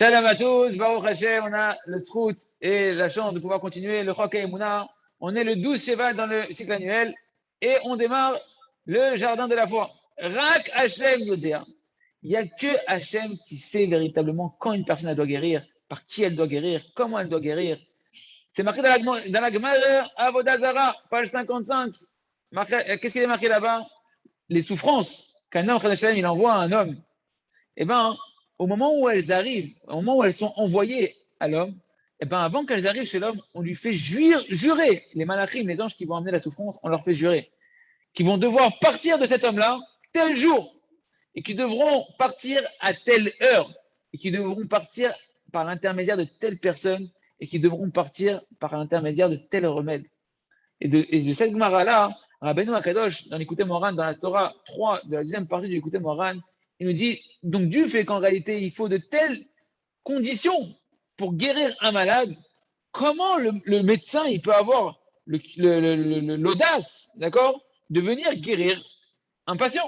Salam à tous, Baruch Hashem, on a le Srout et la chance de pouvoir continuer le Chok Emouna. On est le 12 Shevat dans le cycle annuel et on démarre le jardin de la foi. Rak Hashem Yodéa. Il n'y a que Hashem qui sait véritablement quand une personne doit guérir, par qui elle doit guérir, comment elle doit guérir. C'est marqué dans la Gemara Avodazara, page 55. Qu'est-ce qu'il est marqué là-bas? Les souffrances qu'un homme, Hashem, il envoie à un homme. Eh bien, au moment où elles arrivent, au moment où elles sont envoyées à l'homme, eh bien, avant qu'elles arrivent chez l'homme, on lui fait jurer, les malachim, les anges qui vont amener la souffrance, on leur fait jurer, qu'ils vont devoir partir de cet homme-là tel jour, et qu'ils devront partir à telle heure, et qu'ils devront partir par l'intermédiaire de telle personne, et qu'ils devront partir par l'intermédiaire de tel remède. Et de cette Gemara-là, Rabbeinu Akadosh, dans l'Écouté Moran, dans la Torah 3, de la deuxième partie de l'Écouté Moran, il nous dit, donc du fait qu'en réalité, il faut de telles conditions pour guérir un malade, comment le médecin, il peut avoir l'audace, d'accord, de venir guérir un patient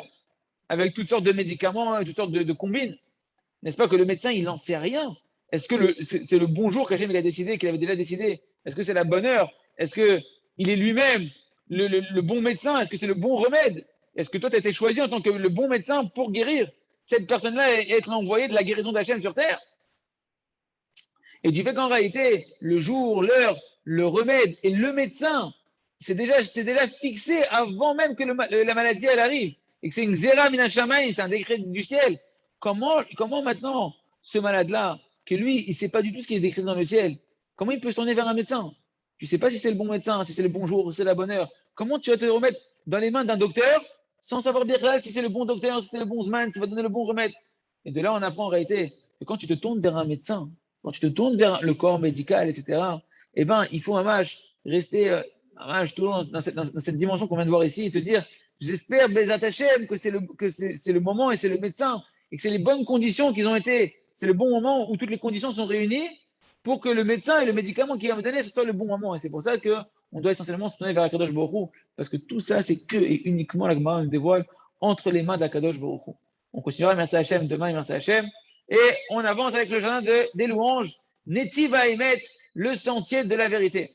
avec toutes sortes de médicaments, toutes sortes de combines. N'est-ce pas que le médecin, il n'en sait rien? Est-ce que c'est le bon jour qu'Hachem il a décidé, qu'il avait déjà décidé? Est-ce que c'est la bonne heure? Est-ce qu'il est lui-même le bon médecin? Est-ce que c'est le bon remède? Est-ce que toi, tu as été choisi en tant que le bon médecin pour guérir cette personne-là et être envoyé de la guérison d'Hachem sur terre? Et du fait qu'en réalité, le jour, l'heure, le remède et le médecin, c'est déjà fixé avant même que la maladie elle arrive. Et que c'est une zera minashamayim, c'est un décret du ciel. Comment maintenant, ce malade-là, que lui, il ne sait pas du tout ce qui est décrit dans le ciel, comment il peut se tourner vers un médecin? Tu ne sais pas si c'est le bon médecin, si c'est le bon jour, si c'est la bonne heure. Comment tu vas te remettre dans les mains d'un docteur sans savoir bien si c'est le bon docteur, si c'est le bon zman, qui va donner le bon remède? Et de là, on apprend en réalité que quand tu te tournes vers un médecin, quand tu te tournes vers le corps médical, etc., eh ben, il faut rester toujours dans cette dimension qu'on vient de voir ici et te dire, j'espère, Bezat Hashem, que c'est le moment et c'est le médecin et que c'est les bonnes conditions qui ont été, c'est le bon moment où toutes les conditions sont réunies pour que le médecin et le médicament qu'il va me donner, ce soit le bon moment. Et c'est pour ça qu'on doit essentiellement se tourner vers Akadosh Baruch Hu, parce que tout ça, c'est que et uniquement la Gemara nous dévoile entre les mains d'Akadosh Baruch Hu. On continuera, merci Hashem, demain, merci Hashem. Et on avance avec le jardin des louanges, Netiv Haemet, le sentier de la vérité.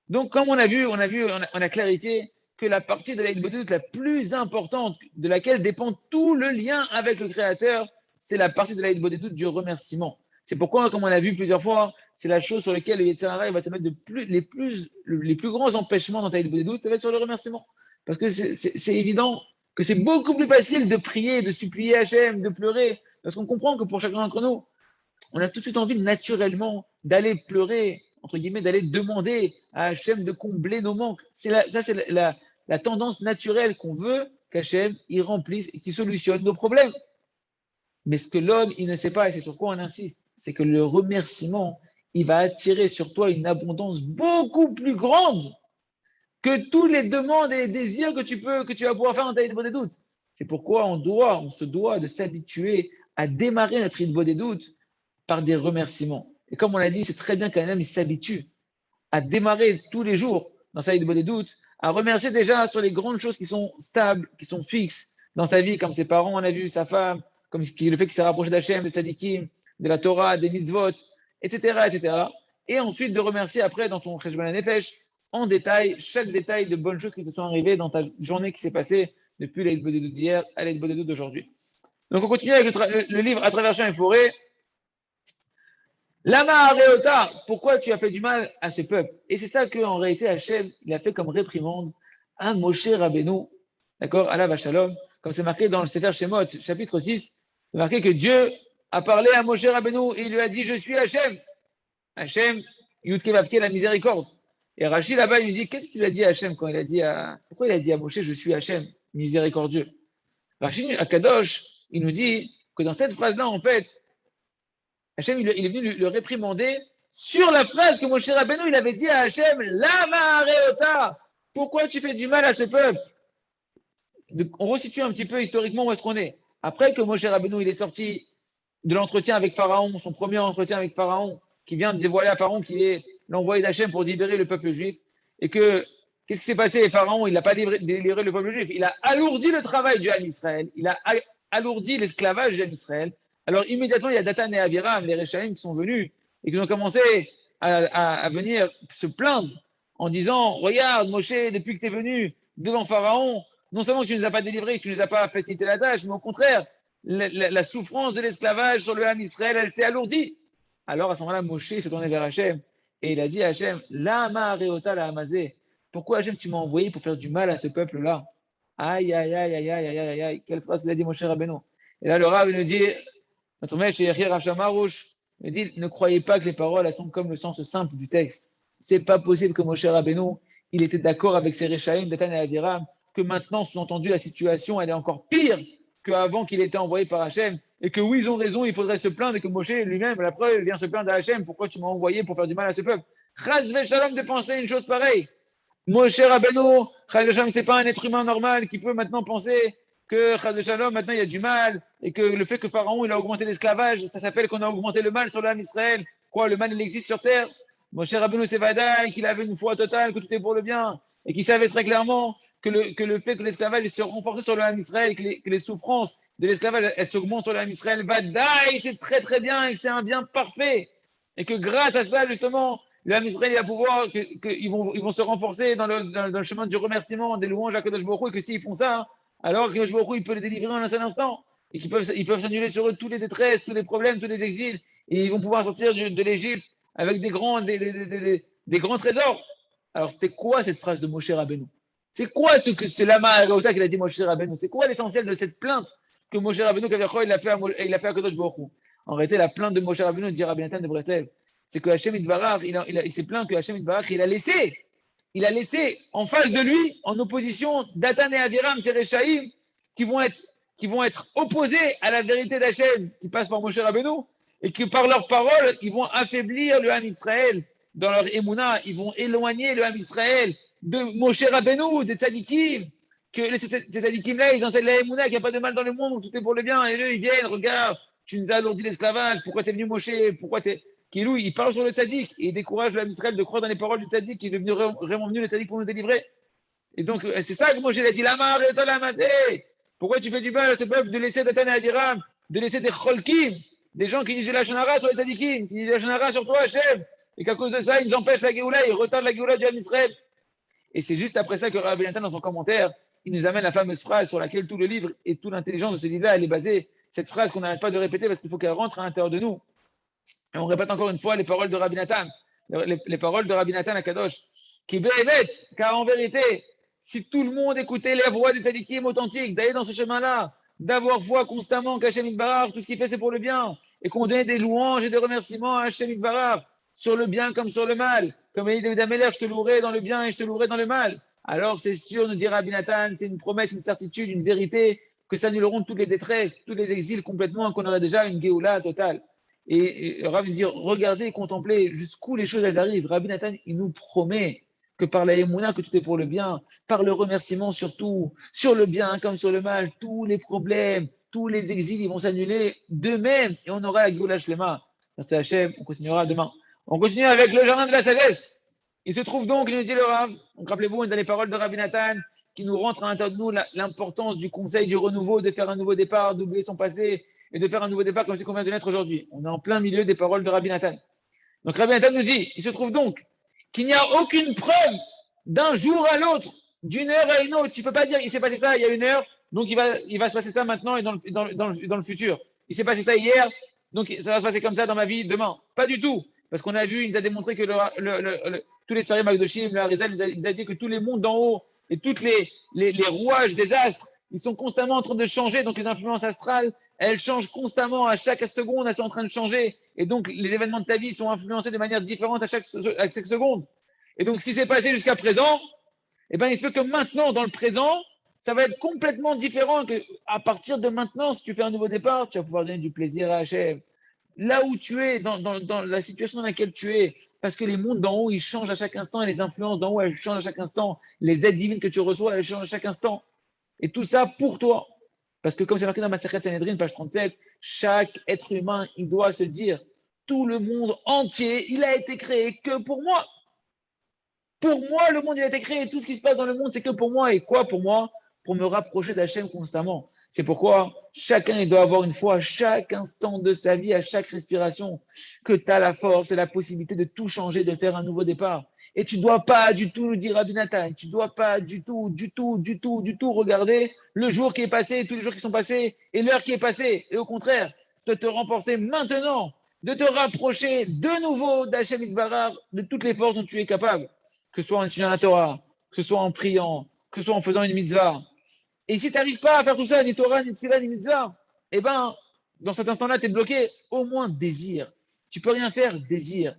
Donc, comme on a clarifié que la partie de la Hitbodedut la plus importante, de laquelle dépend tout le lien avec le Créateur, c'est la partie de la Hitbodedut du remerciement. C'est pourquoi, comme on a vu plusieurs fois, c'est la chose sur laquelle le Yetzer Hara va te mettre les plus grands empêchements dans ta Hitbodedut, ça va être sur le remerciement. Parce que c'est évident que c'est beaucoup plus facile de prier, de supplier Hachem, de pleurer, parce qu'on comprend que pour chacun d'entre nous, on a tout de suite envie naturellement d'aller pleurer, entre guillemets, d'aller demander à Hachem de combler nos manques. C'est la tendance naturelle qu'on veut qu'Hachem y remplisse et qu'il solutionne nos problèmes. Mais ce que l'homme, il ne sait pas, et c'est sur quoi on insiste, c'est que le remerciement, il va attirer sur toi une abondance beaucoup plus grande que tous les demandes et les désirs que tu vas pouvoir faire dans ta Hitbo des doutes. C'est pourquoi on se doit de s'habituer à démarrer notre Hitbo des doutes par des remerciements. Et comme on l'a dit, c'est très bien qu'un homme il s'habitue à démarrer tous les jours dans sa Hitbo des doutes, à remercier déjà sur les grandes choses qui sont stables, qui sont fixes dans sa vie, comme ses parents, on a vu, sa femme, comme le fait qu'il s'est rapproché d'Hachem, des tzadikim, de la Torah, des mitzvot, etc., etc. Et ensuite de remercier après dans ton Cheshbon Nefesh, en détail, chaque détail de bonnes choses qui te sont arrivées dans ta journée qui s'est passée depuis la Hitbo des doutes d'hier à la Hitbo des doutes d'aujourd'hui. Donc on continue avec le livre À travers champs et forêts. Lama Areota, pourquoi tu as fait du mal à ce peuple? Et c'est ça qu'en réalité Hachem, il a fait comme réprimande à Moshe Rabbeinu, d'accord, Alav Shalom, comme c'est marqué dans le Sefer Shemot, chapitre 6, c'est marqué que Dieu a parlé à Moshe Rabbeinu et il lui a dit, je suis Hachem. Hachem, Yudke Vavke, la miséricorde. Et Rachid là-bas, il lui dit, qu'est-ce qu'il a dit à Hachem pourquoi il a dit à Moshe, je suis Hachem, miséricordieux? Rachid Akadosh, il nous dit que dans cette phrase-là, en fait, Hachem, il est venu le réprimander sur la phrase que Moshe Rabbeinu, il avait dit à Hachem, Lama Areota, pourquoi tu fais du mal à ce peuple? On resitue un petit peu historiquement où est-ce qu'on est. Après que Moshe Rabbeinu, il est sorti de l'entretien avec Pharaon, son premier entretien avec Pharaon, qui vient de dévoiler à Pharaon qu'il est l'envoyé d'Hachem pour libérer le peuple juif, et que, qu'est-ce qui s'est passé? Pharaon, il n'a pas libéré le peuple juif, il a alourdi le travail du Ham Israël, il a alourdi l'esclavage du Ham Israël, Alors immédiatement, il y a Datan et Aviram, les Réchaïm, qui sont venus et qui ont commencé à venir se plaindre en disant, regarde, Moshe, depuis que tu es venu devant Pharaon, non seulement que tu ne nous as pas délivrés, que tu ne nous as pas facilité la tâche, mais au contraire, la souffrance de l'esclavage sur le Ham Israël, elle s'est alourdie. Alors à ce moment-là, Moshe s'est tourné vers Hachem et il a dit à Hachem, Lama Areota la Hamazé, pourquoi Hachem tu m'as envoyé pour faire du mal à ce peuple-là? Aïe, aïe, aïe, aïe, aïe, aïe, aïe, aïe, quelle phrase il a dit Moshe Rabbeinu. Et là, le Rav nous dit, notre maître chez Yahir Hachamarouche, il dit, ne croyez pas que les paroles elles sont comme le sens simple du texte. C'est pas possible que Moshe Rabbeinu, il était d'accord avec ses Réchaïm, Datan et Aviram, que maintenant, sous-entendu, la situation, elle est encore pire qu'avant qu'il était envoyé par Hachem, et que oui, ils ont raison, il faudrait se plaindre, et que Moshe lui-même, la preuve, vient se plaindre à Hachem, pourquoi tu m'as envoyé pour faire du mal à ce peuple? Chaz Shalom de penser une chose pareille. Moshe Rabbeinu, Chaz Shalom, c'est pas un être humain normal qui peut maintenant penser que Chaz Shalom, maintenant il y a du mal, et que le fait que Pharaon il a augmenté l'esclavage, ça s'appelle qu'on a augmenté le mal sur l'âme Israël. Quoi, le mal il existe sur terre? Moshe Rabbeinu c'est Vadaï, qu'il avait une foi totale, que tout est pour le bien, et qu'il savait très clairement que le fait que l'esclavage se renforce sur l'âme Israël, que les souffrances de l'esclavage elles s'augmentent sur l'âme Israël, Vadaï, c'est très très bien, et c'est un bien parfait. Et que grâce à ça, justement, l'âme Israël va pouvoir, ils vont se renforcer dans le chemin du remerciement, des louanges à Kadosh Baruch Hu, et que s'ils font ça, alors que Baruch Hu, il peut les délivrer en un seul instant, et ils peuvent s'annuler sur eux toutes les détresses, tous les problèmes, tous les exils, et ils vont pouvoir sortir de l'Égypte avec des grands trésors. Alors, c'était quoi cette phrase de Moshe Rabbeinu? C'est quoi ce que c'est Lama Araouta qu'il a dit Moshe Rabbeinu? C'est quoi l'essentiel de cette plainte que Moshe Rabbeinu, il a fait à Kadosh Baruch Hu? En réalité, la plainte de Moshe Rabbeinu, dit Rabbi Nathan de Breslev, c'est que Hachem Itbarach, il s'est plaint que Hachem Itbarach, il a laissé en face de lui, en opposition, Datan et Aviram, ces Réchaïm, qui vont être opposés à la vérité d'Hachem, qui passe par Moshe Rabbeinu, et que par leurs paroles, ils vont affaiblir le Ham Israël. Dans leur émouna, ils vont éloigner le Ham Israël de Moshe Rabbeinu, des tzadikim, que ces tzadikim-là, ils enseignent la émouna, qu'il n'y a pas de mal dans le monde, où tout est pour le bien, et eux, ils viennent, regarde, tu nous as alourdi l'esclavage, pourquoi t'es venu Moshe, pourquoi t'es... Kilou, il parle sur le tzaddik et il décourage le Israël de croire dans les paroles du tzaddik qui est devenu vraiment venu le tzaddik pour nous délivrer. Et donc, c'est ça que Moshe a dit, Lama, pourquoi tu fais du mal à ce peuple de laisser Datan et Abiram, de laisser des cholkim, des gens qui disent la shonara sur les tzaddikim, qui disent la shonara sur toi, Hachem, et qu'à cause de ça, ils empêchent la Géoula, ils retardent la Géoula du Israël. Et c'est juste après ça que Rabbi Nathan, dans son commentaire, il nous amène la fameuse phrase sur laquelle tout le livre et toute l'intelligence de ce livre-là, elle est basée, cette phrase qu'on n'arrête pas de répéter parce qu'il faut qu'elle rentre à l'intérieur de nous. Et on répète encore une fois les paroles de Rabbi Nathan, les paroles de Rabbi Nathan à Kadosh, qui béhémet, car en vérité, si tout le monde écoutait les voix des tzadikim authentiques, d'aller dans ce chemin-là, d'avoir foi constamment qu'Hachem Itbarach, tout ce qu'il fait c'est pour le bien, et qu'on donnait des louanges et des remerciements à Hachem Itbarach, sur le bien comme sur le mal, comme il dit David Ameler, je te louerai dans le bien et je te louerai dans le mal. Alors c'est sûr, nous dit Rabbi Nathan, c'est une promesse, une certitude, une vérité, que ça annuleront toutes les détresses, tous les exils complètement, qu'on aura déjà une Géoula totale. Et Rav dit, regardez et contemplez jusqu'où les choses elles arrivent. Rabbi Nathan, il nous promet que par la Emouna, que tout est pour le bien, par le remerciement surtout, sur le bien comme sur le mal, tous les problèmes, tous les exils, ils vont s'annuler d'eux-mêmes et on aura la Géoula Shlema. Merci Hachem, on continuera demain. On continue avec le jardin de la sagesse. Il se trouve donc, il nous dit le Rav, donc rappelez-vous, dans les paroles de Rabbi Nathan, qui nous rentrent à l'intérieur de nous l'importance du conseil du renouveau, de faire un nouveau départ, d'oublier son passé, et de faire un nouveau départ comme c'est qu'on vient de l'être aujourd'hui. On est en plein milieu des paroles de Rabbi Nathan. Donc Rabbi Nathan nous dit, il se trouve donc qu'il n'y a aucune preuve d'un jour à l'autre, d'une heure à une autre. Tu ne peux pas dire, il s'est passé ça il y a une heure, donc il va se passer ça maintenant et dans le futur. Il s'est passé ça hier, donc ça va se passer comme ça dans ma vie demain. Pas du tout. Parce qu'on a vu, il nous a démontré que tous les Sarim Magdoshim, le Harizal, il nous a dit que tous les mondes d'en haut et tous les rouages des astres, ils sont constamment en train de changer. Donc les influences astrales, elles changent constamment à chaque seconde, elles sont en train de changer. Et donc les événements de ta vie sont influencés de manière différente à chaque seconde. Et donc ce qui s'est passé jusqu'à présent, eh ben, il se peut que maintenant, dans le présent, ça va être complètement différent. Que à partir de maintenant, si tu fais un nouveau départ, tu vas pouvoir donner du plaisir à Hachem. Là où tu es, dans la situation dans laquelle tu es, parce que les mondes d'en haut, ils changent à chaque instant et les influences d'en haut, elles changent à chaque instant. Les aides divines que tu reçois, elles changent à chaque instant. Et tout ça pour toi. Parce que comme c'est marqué dans Masechet Sanhedrin, page 37, chaque être humain, il doit se dire, tout le monde entier, il a été créé que pour moi. Pour moi, le monde, il a été créé. Tout ce qui se passe dans le monde, c'est que pour moi. Et quoi pour moi? pour me rapprocher d'Hachem constamment. C'est pourquoi chacun il doit avoir une foi à chaque instant de sa vie, à chaque respiration, que tu as la force et la possibilité de tout changer, de faire un nouveau départ. Et tu ne dois pas du tout, dire Rabbi Nathan, tu ne dois pas du tout regarder le jour qui est passé, tous les jours qui sont passés et l'heure qui est passée. Et au contraire, de te renforcer maintenant, de te rapprocher de nouveau d'Hachem Itbarar, de toutes les forces dont tu es capable, que ce soit en étudiant la Torah, que ce soit en priant, que ce soit en faisant une mitzvah. Et si tu n'arrives pas à faire tout ça, ni Torah, ni Tfilah, ni mitzvah, eh ben, dans cet instant-là, tu es bloqué. Au moins, désir. Tu peux rien faire, désir.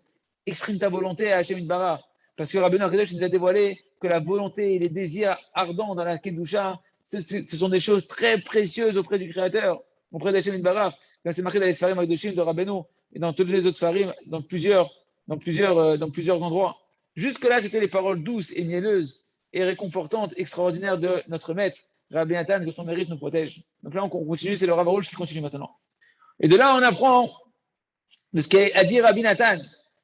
Exprime ta volonté à Hachem Itbarar. Parce que Rabbeinu Akadosh nous a dévoilé que la volonté et les désirs ardents dans la Kedusha, ce sont des choses très précieuses auprès du Créateur, auprès d'Hachem Itbarar. C'est marqué dans les Sfarim Akdoshim de Rabbeinu et dans tous les autres Sfarim, dans plusieurs endroits. Jusque-là, c'était les paroles douces et mielleuses et réconfortantes, extraordinaires de notre maître, Rabbi Nathan, que son mérite nous protège. Donc là, on continue, c'est le Rav Arush qui continue maintenant. Et de là, on apprend de ce qu'a dit Rabbi Nathan.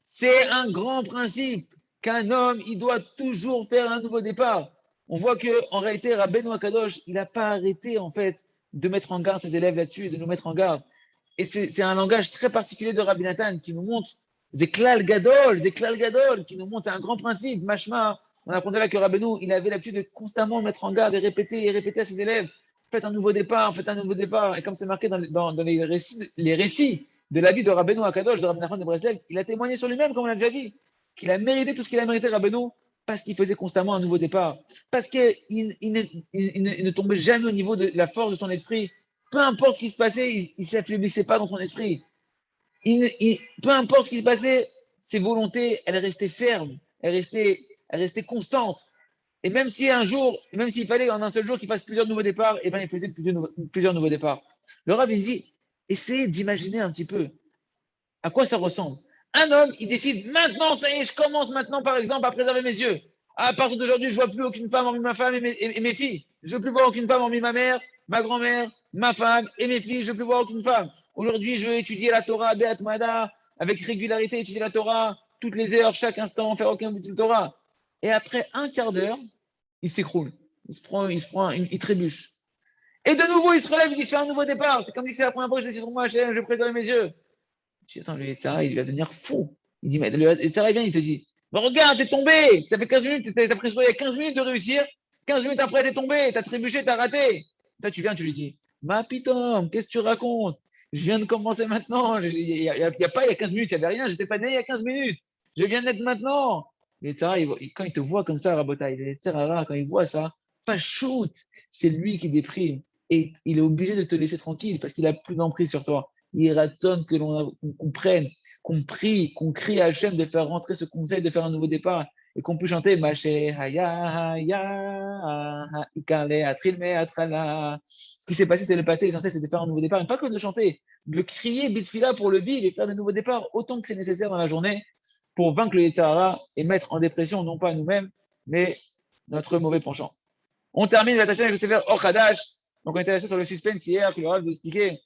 C'est un grand principe qu'un homme, il doit toujours faire un nouveau départ. On voit qu'en réalité, Rabbeinu Akadosh, il n'a pas arrêté, en fait, de mettre en garde ses élèves là-dessus, de nous mettre en garde. Et c'est un langage très particulier de Rabbi Nathan qui nous montre des klal gadol, qui nous montre, c'est un grand principe, mashma. On apprendait là que Rabbeinu, il avait l'habitude de constamment mettre en garde et répéter à ses élèves, faites un nouveau départ, faites un nouveau départ. Et comme c'est marqué dans les récits de la vie de Rabbeinu Akadosh, de Rabbi Nachman de Breslev, il a témoigné sur lui-même, comme on l'a déjà dit, qu'il a mérité tout ce qu'il a mérité, Rabbeinu, parce qu'il faisait constamment un nouveau départ, parce qu'il ne tombait jamais au niveau de la force de son esprit. Peu importe ce qui se passait, il ne s'affaiblissait pas dans son esprit. Peu importe ce qui se passait, ses volontés, elles restaient fermes, elles restaient constantes. Et même si un jour, même s'il fallait en un seul jour qu'il fasse plusieurs nouveaux départs, et ben il faisait plusieurs nouveaux départs. Le Rav, il dit, essayez d'imaginer un petit peu à quoi ça ressemble. Un homme, il décide maintenant, ça y est, je commence maintenant, par exemple, à préserver mes yeux. À partir d'aujourd'hui, je ne vois plus aucune femme hormis ma femme et mes filles. Je ne veux plus voir aucune femme hormis ma mère, ma grand-mère, ma femme et mes filles. Je ne veux plus voir aucune femme. Aujourd'hui, je veux étudier la Torah, Be'at Mada, avec régularité, étudier la Torah, toutes les heures, chaque instant, faire aucun but de Torah. Et après un quart d'heure, il s'écroule. Il trébuche. Et de nouveau, il se relève, il dit, je fais un nouveau départ. C'est comme si c'est la première fois que je décide sur moi, je préserve mes yeux. Je dis, attends, le Yetzara, il va devenir fou. Il dit, mais le Yetzara, il vient, il te dit, bah, regarde, t'es tombé. Ça fait 15 minutes, t'as pris il y a 15 minutes de réussir. 15 minutes après, t'es tombé, t'as trébuché, t'as raté. Toi, tu viens, tu lui dis, ma pitom, qu'est-ce que tu racontes? Je viens de commencer maintenant. Il n'y a pas il y a 15 minutes, il n'y avait rien. J'étais pas né il y a 15 minutes. Je viens de naître maintenant. Le Yetzara, quand il te voit comme ça, Rabotai, le Yetzara, quand il voit ça, pas shoot, c'est lui qui déprime. Et il est obligé de te laisser tranquille parce qu'il a plus d'emprise sur toi. Il rationne que l'on comprenne, qu'on prie, qu'on crie à Hachem de faire rentrer ce conseil, de faire un nouveau départ, et qu'on puisse chanter Maché Haya Haya Ikale Atrilme Atrala. Ce qui s'est passé, c'est le passé, l'essentiel, c'est de faire un nouveau départ, et pas que de chanter, de le crier Bitfila pour le vivre et faire de nouveaux départs autant que c'est nécessaire dans la journée pour vaincre le Yetzirah et mettre en dépression non pas nous-mêmes, mais notre mauvais penchant. On termine la tâche avec le Sefer Or Hadash. Donc on était resté sur le suspense hier, que le Rav vous expliquait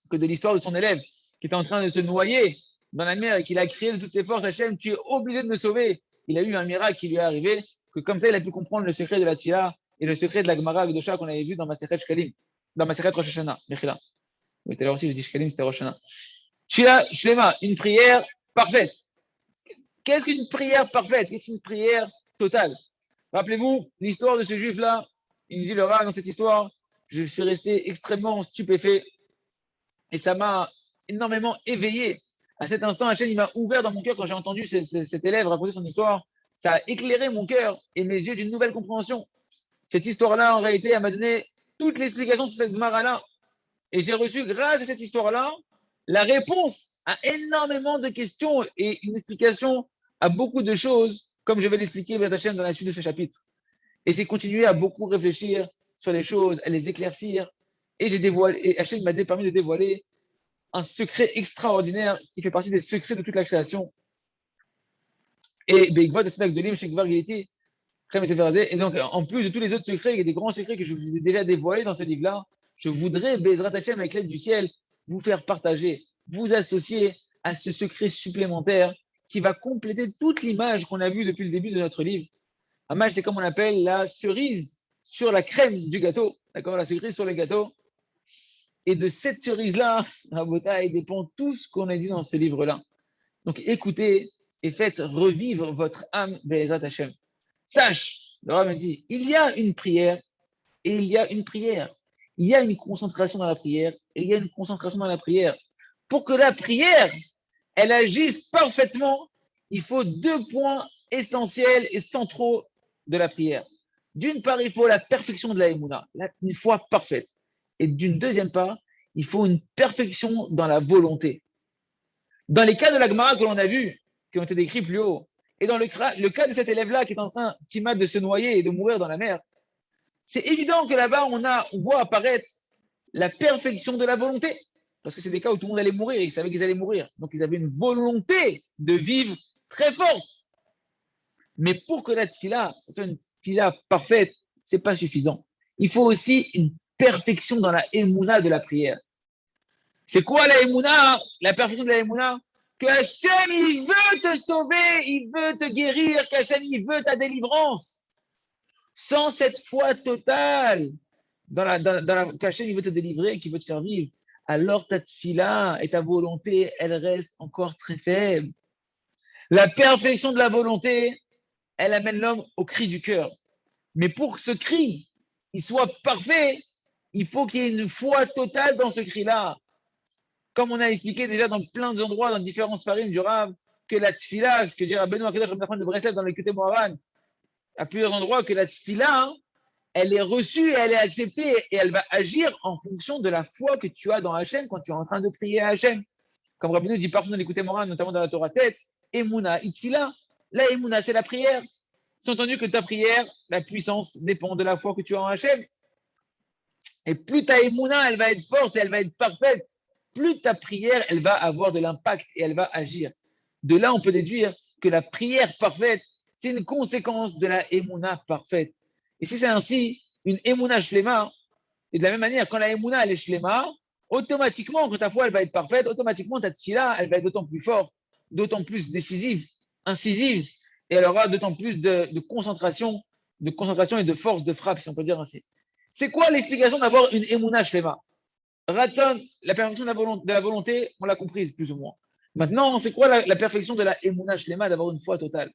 que de l'histoire de son élève qui était en train de se noyer dans la mer et qu'il a crié de toutes ses forces, Hachem, tu es obligé de me sauver. Il a eu un miracle qui lui est arrivé, que comme ça, il a pu comprendre le secret de la Tila et le secret de la Gemara de Shah qu'on avait vu dans Masechet Shkalim, dans Masechet Rosh Hashanah. Mechila. Oui, tout à l'heure aussi, je dis Shkalim, c'était Rosh Hashanah. Tila Shlema, une prière parfaite. Qu'est-ce qu'une prière parfaite? Qu'est-ce qu'une prière totale? Rappelez-vous l'histoire de ce juif-là. Il nous dit le Rav dans cette histoire, je suis resté extrêmement stupéfait et ça m'a énormément éveillé. À cet instant, Hachem, il m'a ouvert dans mon cœur quand j'ai entendu cet élève raconter son histoire. Ça a éclairé mon cœur et mes yeux d'une nouvelle compréhension. Cette histoire-là, en réalité, elle m'a donné toute l'explication sur cette Gemara-là. Et j'ai reçu, grâce à cette histoire-là, la réponse à énormément de questions et une explication à beaucoup de choses, comme je vais l'expliquer dans la suite de ce chapitre. Et j'ai continué à beaucoup réfléchir sur les choses, à les éclaircir. Et Hachem m'a permis de dévoiler un secret extraordinaire qui fait partie des secrets de toute la création. Et donc, en plus de tous les autres secrets, il y a des grands secrets que je vous ai déjà dévoilés dans ce livre-là. Je voudrais, Bezrat Hachem, avec l'aide du ciel, vous faire partager, vous associer à ce secret supplémentaire qui va compléter toute l'image qu'on a vue depuis le début de notre livre. Image, c'est comme on appelle la cerise sur la crème du gâteau. D'accord, la cerise sur le gâteau. Et de cette cerise-là, Rabotai, dépend tout ce qu'on a dit dans ce livre-là. Donc écoutez et faites revivre votre âme Be'ezrat Hashem. Sache, le Rav me dit, il y a une prière et il y a une prière. Il y a une concentration dans la prière et il y a une concentration dans la prière. Pour que la prière, elle agisse parfaitement, il faut deux points essentiels et centraux de la prière. D'une part, il faut la perfection de la Emouna, une foi parfaite. Et d'une deuxième part, il faut une perfection dans la volonté. Dans les cas de la Gemara que l'on a vu, qui ont été décrits plus haut, et dans le cas de cet élève-là qui est en train, qui m'a de se noyer et de mourir dans la mer, c'est évident que là-bas, on voit apparaître la perfection de la volonté. Parce que c'est des cas où tout le monde allait mourir, ils savaient qu'ils allaient mourir. Donc ils avaient une volonté de vivre très forte. Mais pour que la tfila soit une tfila parfaite, c'est pas suffisant. Il faut aussi une perfection dans la émouna de la prière. C'est quoi la émouna? La perfection de la émouna? Que Hachem, il veut te sauver, il veut te guérir, qu'Hachem, il veut ta délivrance. Sans cette foi totale, qu'Hachem, il veut te délivrer, qu'il veut te faire vivre, alors ta tfila et ta volonté, elles restent encore très faibles. La perfection de la volonté, elle amène l'homme au cri du cœur. Mais pour que ce cri, il soit parfait, il faut qu'il y ait une foi totale dans ce cri-là. Comme on a expliqué déjà dans plein d'endroits, dans différents farim du Rav, que la tfila, ce que dit Rabbeinu Akadosh de Breslev dans le Kutei Moharan, à plusieurs endroits, que la tfila, elle est reçue, elle est acceptée et elle va agir en fonction de la foi que tu as dans Hachem quand tu es en train de prier à Hachem. Comme Rabbeinu dit partout dans les Kutei Moharan, notamment dans la Torah tête, Emouna, Itfila, la Emouna, c'est la prière. C'est entendu que ta prière, la puissance dépend de la foi que tu as en Hachem. Et plus ta Emouna, elle va être forte et elle va être parfaite, plus ta prière, elle va avoir de l'impact et elle va agir. De là, on peut déduire que la prière parfaite, c'est une conséquence de la Emouna parfaite. Et si c'est ainsi, une Emouna shlema, et de la même manière, quand la Emouna, elle est shlema, automatiquement, quand ta foi, elle va être parfaite, automatiquement, ta tfila, elle va être d'autant plus forte, d'autant plus décisive, incisive, et elle aura d'autant plus de concentration et de force de frappe, si on peut dire ainsi. C'est quoi l'explication d'avoir une Emouna shlema? Ratson, la perfection de la volonté, on l'a comprise plus ou moins. Maintenant, c'est quoi la perfection de la Emouna Shlema, d'avoir une foi totale?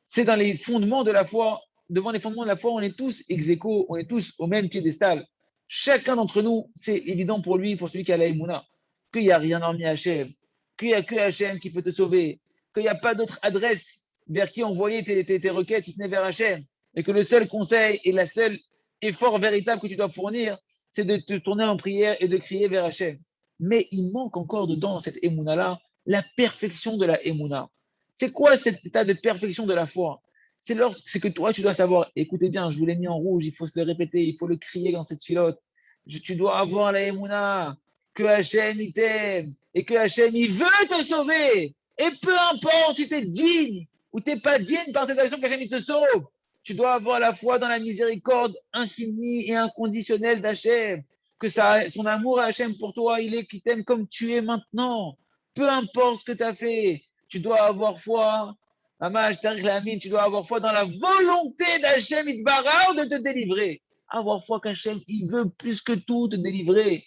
C'est dans les fondements de la foi. Devant les fondements de la foi, on est tous ex aequo, on est tous au même piédestal. Chacun d'entre nous, c'est évident pour lui, pour celui qui a la Emouna, qu'il n'y a rien hormis Hachem, qu'il n'y a que Hachem qui peut te sauver, qu'il n'y a pas d'autre adresse vers qui envoyer tes requêtes si ce n'est vers Hachem, et que le seul conseil et le seul effort véritable que tu dois fournir, c'est de te tourner en prière et de crier vers Hachem. Mais il manque encore dedans, dans cette émouna-là, la perfection de la émouna. C'est quoi cet état de perfection de la foi? C'est que toi, tu dois savoir, écoutez bien, je vous l'ai mis en rouge, il faut se le répéter, il faut le crier dans cette filote. Tu dois avoir la émouna, que Hachem, il t'aime, et que Hachem, il veut te sauver. Et peu importe si tu es digne ou tu n'es pas digne par cette action qu'Hachem, il te sauve. Tu dois avoir la foi dans la miséricorde infinie et inconditionnelle d'Hachem. Que son amour à Hachem pour toi, il est qui t'aime comme tu es maintenant. Peu importe ce que tu as fait, tu dois avoir foi. Tu dois avoir foi dans la volonté d'Hachem Itbarao de te délivrer. Avoir foi qu'Hachem, il veut plus que tout te délivrer.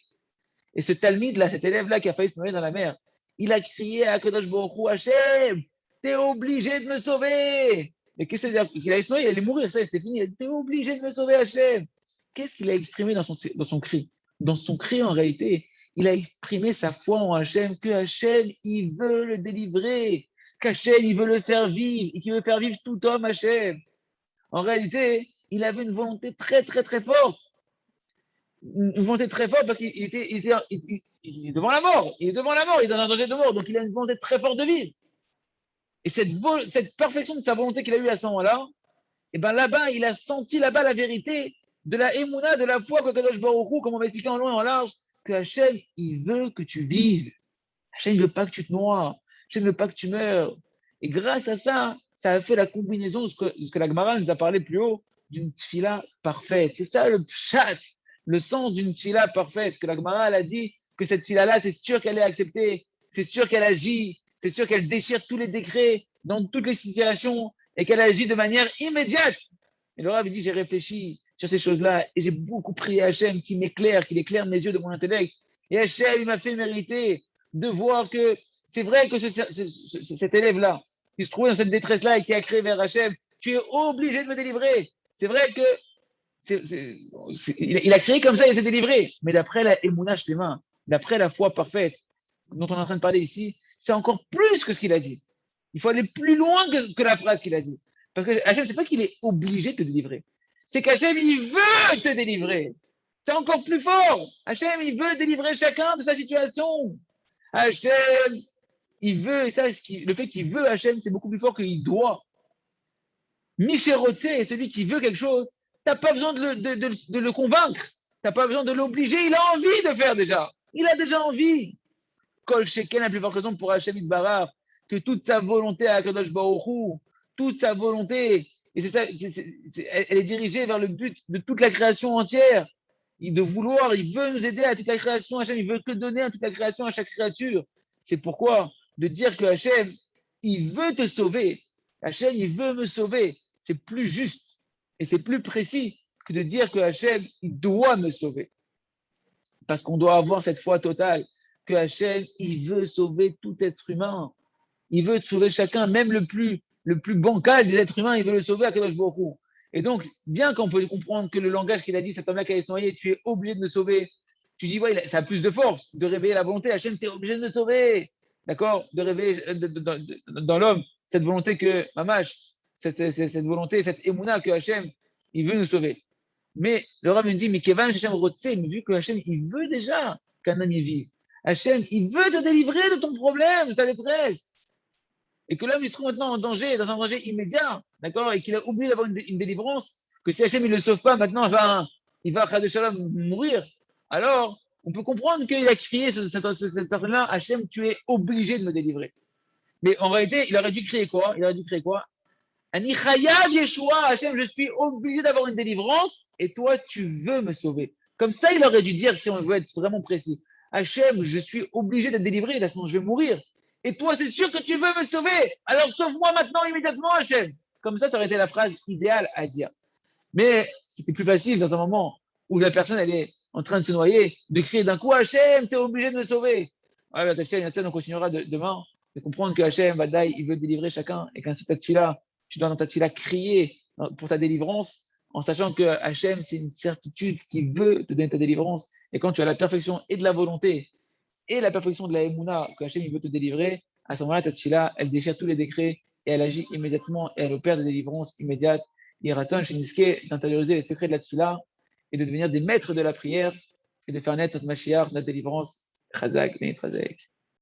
Et ce Talmid-là, cet élève-là qui a failli se noyer dans la mer, il a crié à Kadosh Baruch Hu, Hachem, t'es obligé de me sauver. Mais qu'est-ce que c'est? Parce qu'il allait se noyer, il allait mourir, ça, c'était fini. T'es obligé de me sauver, Hachem. Qu'est-ce qu'il a exprimé dans son cri? Dans son cri, en réalité, il a exprimé sa foi en Hachem, que Hachem, il veut le délivrer, qu'Hachem, il veut le faire vivre, et qu'il veut faire vivre tout homme, Hachem. En réalité, il avait une volonté très, très, très forte. Une volonté très forte parce qu'il il est devant la mort. Il est devant la mort, il est dans un danger de mort. Donc, il a une volonté très forte de vivre. Et cette perfection de sa volonté qu'il a eue à ce moment-là, et ben là-bas, il a senti là-bas la vérité de la émouna, de la foi que Kadosh Baruch Hu, comme on va expliquer en long et en large, que Hachem, il veut que tu vives. Hachem ne veut pas que tu te noies. Hachem ne veut pas que tu meurs. Et grâce à ça, ça a fait la combinaison de ce que la Gemara nous a parlé plus haut, d'une tfila parfaite. C'est ça le pshat, le sens d'une tfila parfaite. Que la Gemara elle a dit que cette tfila-là, c'est sûr qu'elle est acceptée, c'est sûr qu'elle agit, c'est sûr qu'elle déchire tous les décrets dans toutes les situations et qu'elle agit de manière immédiate. Et le Rav dit, j'ai réfléchi, sur ces choses-là. Et j'ai beaucoup prié à Hachem qu'il m'éclaire, qu'il éclaire mes yeux de mon intellect. Et Hachem, il m'a fait mériter de voir que c'est vrai que cet élève-là, qui se trouvait dans cette détresse-là et qui a créé vers Hachem, tu es obligé de me délivrer. C'est vrai que il a créé comme ça, il s'est délivré. Mais d'après la Emouna Shlema, d'après la foi parfaite dont on est en train de parler ici, c'est encore plus que ce qu'il a dit. Il faut aller plus loin que la phrase qu'il a dit. Parce que Hachem, c'est pas qu'il est obligé de te délivrer. C'est qu'Hachem, il veut te délivrer. C'est encore plus fort. Hachem, il veut délivrer chacun de sa situation. Hachem, il veut, et ça, le fait qu'il veut Hachem, c'est beaucoup plus fort qu'il doit. Michel est celui qui veut quelque chose, tu n'as pas besoin de le convaincre, tu n'as pas besoin de l'obliger, il a envie de faire déjà. Il a déjà envie. Kol Sheken, la plus forte raison pour Hachem Itbarar, que toute sa volonté à Kadosh Baruch Hu, toute sa volonté, et c'est ça, elle est dirigée vers le but de toute la création entière. De vouloir, il veut nous aider à toute la création, Hachem, il veut que donner à toute la création, à chaque créature. C'est pourquoi de dire que Hachem, il veut te sauver, Hachem, il veut me sauver, c'est plus juste et c'est plus précis que de dire que Hachem, il doit me sauver. Parce qu'on doit avoir cette foi totale que Hachem, il veut sauver tout être humain. Il veut sauver chacun, même le plus bancal des êtres humains, il veut le sauver à Kadosh Baruch Hu. Et donc, bien qu'on peut comprendre que le langage qu'il a dit, cet homme-là qui allait se noyer, tu es obligé de me sauver, tu dis, ouais, ça a plus de force de réveiller la volonté. Hachem, tu es obligé de me sauver. D'accord. De réveiller dans l'homme cette volonté que, mamash, cette volonté, cette émouna que Hachem, il veut nous sauver. Mais le Rav me dit, mais Kevan, Hachem Rotse, mais vu que Hachem, il veut déjà qu'un homme y vive. Hachem, il veut te délivrer de ton problème, de ta détresse. Et que l'homme, il se trouve maintenant en danger, dans un danger immédiat, d'accord, et qu'il a oublié d'avoir une délivrance, que si Hachem, il ne le sauve pas, maintenant, il va Chad Shalom, mourir. Alors, on peut comprendre qu'il a crié, cette personne-là, Hachem, tu es obligé de me délivrer. Mais en réalité, il aurait dû crier quoi? Il aurait dû crier quoi? Ani Chayav Yeshua, Hachem, je suis obligé d'avoir une délivrance, et toi, tu veux me sauver. Comme ça, il aurait dû dire, si on veut être vraiment précis, Hachem, je suis obligé d'être délivré, là, sinon je vais mourir. Et toi, c'est sûr que tu veux me sauver. Alors sauve-moi maintenant, immédiatement, Hachem. Comme ça aurait été la phrase idéale à dire. Mais c'était plus facile dans un moment où la personne, elle est en train de se noyer, de crier d'un coup, Hachem, tu es obligé de me sauver. Ouais, on continuera demain de comprendre que Hachem, Badaï, il veut délivrer chacun et qu'ainsi ta tefila, tu dois dans ta tefila crier pour ta délivrance en sachant que Hachem, c'est une certitude qui veut te donner ta délivrance. Et quand tu as la perfection et de la volonté et la perfection de la Emouna, que Hachem il veut te délivrer, à ce moment-là, ta tefila, elle déchire tous les décrets et elle agit immédiatement et elle opère des délivrances immédiates. Il raton chez d'intérioriser les secrets de la tefila et de devenir des maîtres de la prière et de faire naître notre Mashiach, notre délivrance. Chazak, Chazak.